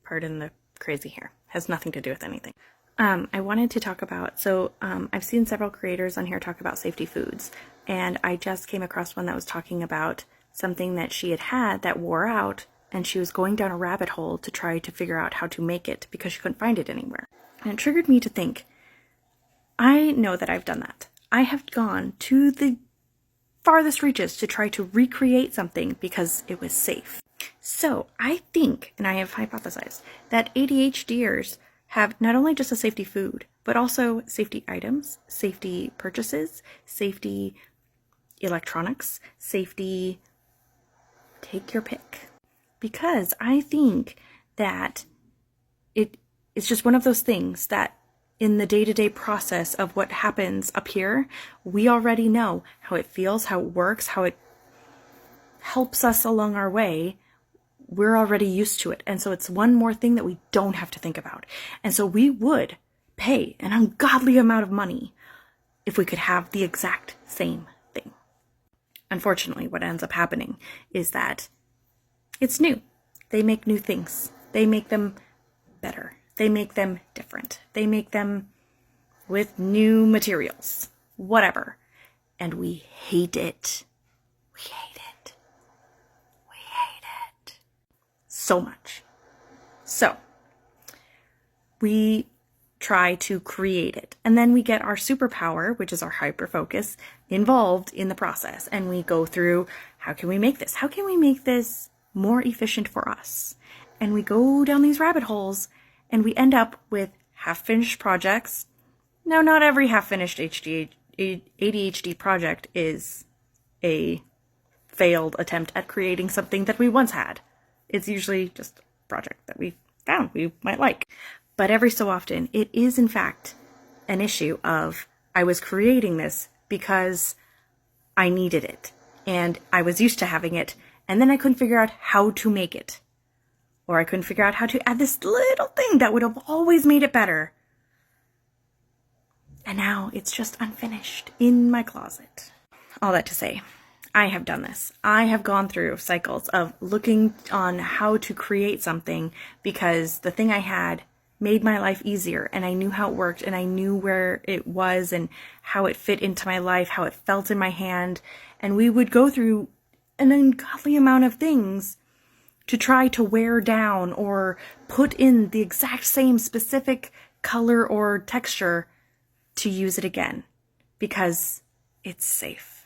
Pardon the crazy hair. Has nothing to do with anything. I wanted to talk about, I've seen several creators on here talk about safety foods, and I just came across one that was talking about something that she had that wore out, and she was going down a rabbit hole to try to figure out how to make it because she couldn't find it anywhere. And it triggered me to think, I know that I've done that. I have gone to the farthest reaches to try to recreate something because it was safe. So I think, and I have hypothesized, that ADHDers have not only just a safety food, but also safety items, safety purchases, safety electronics, safety, take your pick. Because I think that it's just one of those things that in the day-to-day process of what happens up here, we already know how it feels, how it works, how it helps us along our way. We're already used to it. And so it's one more thing that we don't have to think about. And so we would pay an ungodly amount of money if we could have the exact same thing. Unfortunately, what ends up happening is that it's new. They make new things. They make them better. They make them different. They make them with new materials, whatever. And we hate it. We hate it. We hate it so much. So we try to create it. And then we get our superpower, which is our hyperfocus, involved in the process. And we go through, how can we make this? How can we make this more efficient for us? And we go down these rabbit holes and we end up with half-finished projects. Now, not every half-finished ADHD project is a failed attempt at creating something that we once had. It's usually just a project that we found we might like. But every so often, it is in fact an issue of, I was creating this because I needed it, and I was used to having it, and then I couldn't figure out how to make it. Or I couldn't figure out how to add this little thing that would have always made it better. And now it's just unfinished in my closet. All that to say, I have done this. I have gone through cycles of looking on how to create something because the thing I had made my life easier, and I knew how it worked, and I knew where it was and how it fit into my life, how it felt in my hand. And we would go through an ungodly amount of things to try to wear down or put in the exact same specific color or texture to use it again because it's safe.